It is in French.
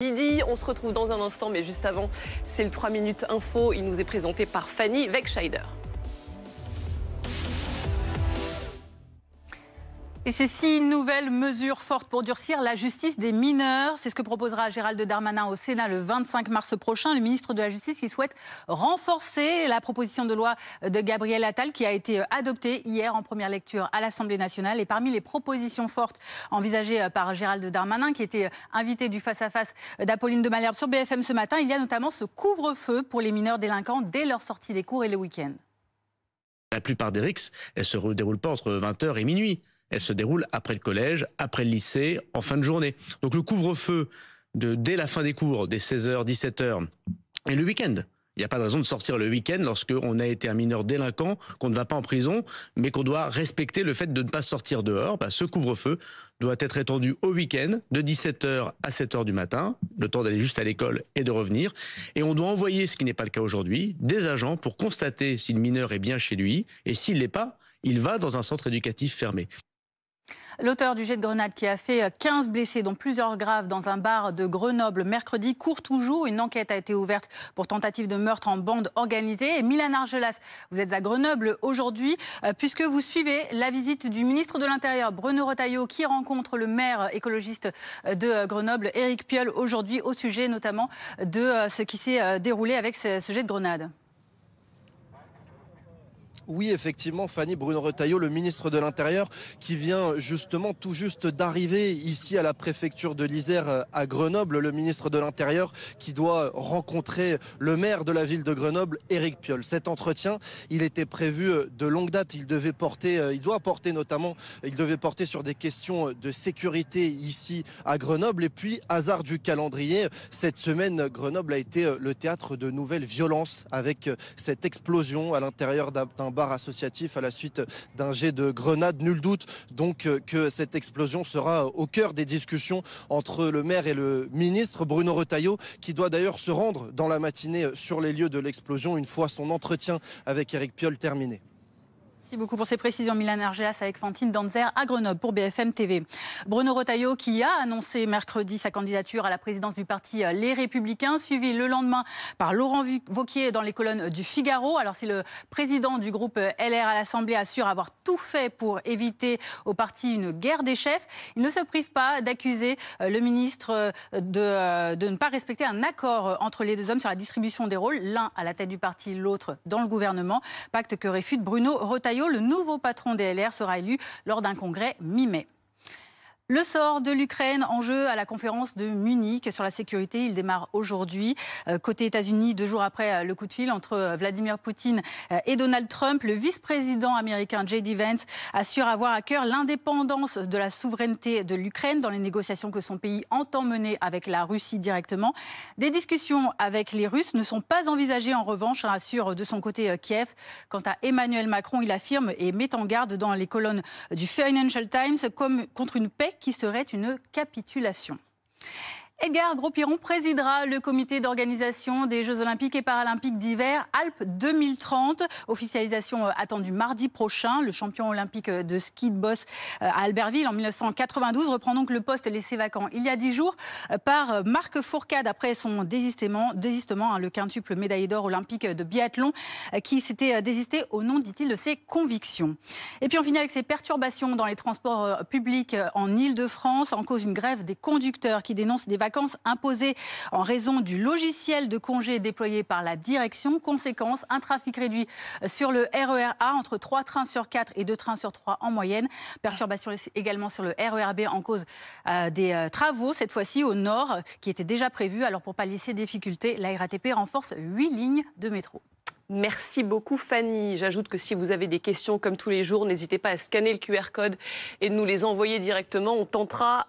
Midi, on se retrouve dans un instant, mais juste avant, c'est le 3 minutes info. Il nous est présenté par Fanny Wegscheider. Et ces 6 nouvelles mesures fortes pour durcir la justice des mineurs. C'est ce que proposera Gérald Darmanin au Sénat le 25 mars prochain. Le ministre de la Justice qui souhaite renforcer la proposition de loi de Gabriel Attal qui a été adoptée hier en première lecture à l'Assemblée nationale. Et parmi les propositions fortes envisagées par Gérald Darmanin, qui était invité du face-à-face d'Apolline de Malherbe sur BFM ce matin, il y a notamment ce couvre-feu pour les mineurs délinquants dès leur sortie des cours et le week-end. La plupart des RICS, elles ne se déroulent pas entre 20h et minuit. Elle se déroule après le collège, après le lycée, en fin de journée. Donc le couvre-feu dès la fin des cours, dès 16h, 17h, et le week-end. Il n'y a pas de raison de sortir le week-end lorsqu'on a été un mineur délinquant, qu'on ne va pas en prison, mais qu'on doit respecter le fait de ne pas sortir dehors. Ce couvre-feu doit être étendu au week-end, de 17h à 7h du matin, le temps d'aller juste à l'école et de revenir. Et on doit envoyer, ce qui n'est pas le cas aujourd'hui, des agents pour constater si le mineur est bien chez lui. Et s'il ne l'est pas, il va dans un centre éducatif fermé. L'auteur du jet de grenade qui a fait 15 blessés, dont plusieurs graves, dans un bar de Grenoble mercredi, court toujours. Une enquête a été ouverte pour tentative de meurtre en bande organisée. Et Milan Argelas, vous êtes à Grenoble aujourd'hui, puisque vous suivez la visite du ministre de l'Intérieur, Bruno Retailleau, qui rencontre le maire écologiste de Grenoble, Éric Piolle, aujourd'hui, au sujet notamment de ce qui s'est déroulé avec ce jet de grenade. Oui, effectivement, Fanny, Bruno Retailleau, le ministre de l'Intérieur, qui vient justement tout juste d'arriver ici à la préfecture de l'Isère à Grenoble. Le ministre de l'Intérieur qui doit rencontrer le maire de la ville de Grenoble, Éric Piolle. Cet entretien, il était prévu de longue date. Il devait porter sur des questions de sécurité ici à Grenoble. Et puis, hasard du calendrier, cette semaine, Grenoble a été le théâtre de nouvelles violences avec cette explosion à l'intérieur d'un bar associatif à la suite d'un jet de grenade. Nul doute donc que cette explosion sera au cœur des discussions entre le maire et le ministre Bruno Retailleau, qui doit d'ailleurs se rendre dans la matinée sur les lieux de l'explosion une fois son entretien avec Éric Piolle terminé. Merci beaucoup pour ces précisions, Milan Argelas, avec Fantine Danzer à Grenoble pour BFM TV. Bruno Retailleau qui a annoncé mercredi sa candidature à la présidence du parti Les Républicains, suivi le lendemain par Laurent Wauquiez dans les colonnes du Figaro. Alors si le président du groupe LR à l'Assemblée assure avoir tout fait pour éviter au parti une guerre des chefs, il ne se prive pas d'accuser le ministre de ne pas respecter un accord entre les deux hommes sur la distribution des rôles, l'un à la tête du parti, l'autre dans le gouvernement. Pacte que réfute Bruno Retailleau. Le nouveau patron des LR sera élu lors d'un congrès mi-mai. Le sort de l'Ukraine en jeu à la conférence de Munich sur la sécurité. Il démarre aujourd'hui. Côté États-Unis, 2 jours après le coup de fil entre Vladimir Poutine et Donald Trump, le vice-président américain J.D. Vance assure avoir à cœur l'indépendance de la souveraineté de l'Ukraine dans les négociations que son pays entend mener avec la Russie directement. Des discussions avec les Russes ne sont pas envisagées en revanche, assure de son côté Kiev. Quant à Emmanuel Macron, il affirme et met en garde dans les colonnes du Financial Times contre une paix qui serait une capitulation. Edgar Gros-Piron présidera le comité d'organisation des Jeux Olympiques et Paralympiques d'hiver Alpes 2030. Officialisation attendue mardi prochain. Le champion olympique de ski de boss à Albertville en 1992 reprend donc le poste laissé vacant il y a 10 jours par Marc Fourcade après son désistement, le quintuple médaillé d'or olympique de biathlon qui s'était désisté au nom, dit-il, de ses convictions. Et puis on finit avec ces perturbations dans les transports publics en Île-de-France. En cause une grève des conducteurs qui dénoncent des vacances imposées en raison du logiciel de congé déployé par la direction. Conséquence, un trafic réduit sur le RER A, entre 3 trains sur 4 et 2 trains sur 3 en moyenne. Perturbation également sur le RER B en cause des travaux, cette fois-ci au nord, qui étaient déjà prévus. Alors pour pallier ces difficultés, la RATP renforce 8 lignes de métro. Merci beaucoup Fanny. J'ajoute que si vous avez des questions comme tous les jours, n'hésitez pas à scanner le QR code et de nous les envoyer directement. On tentera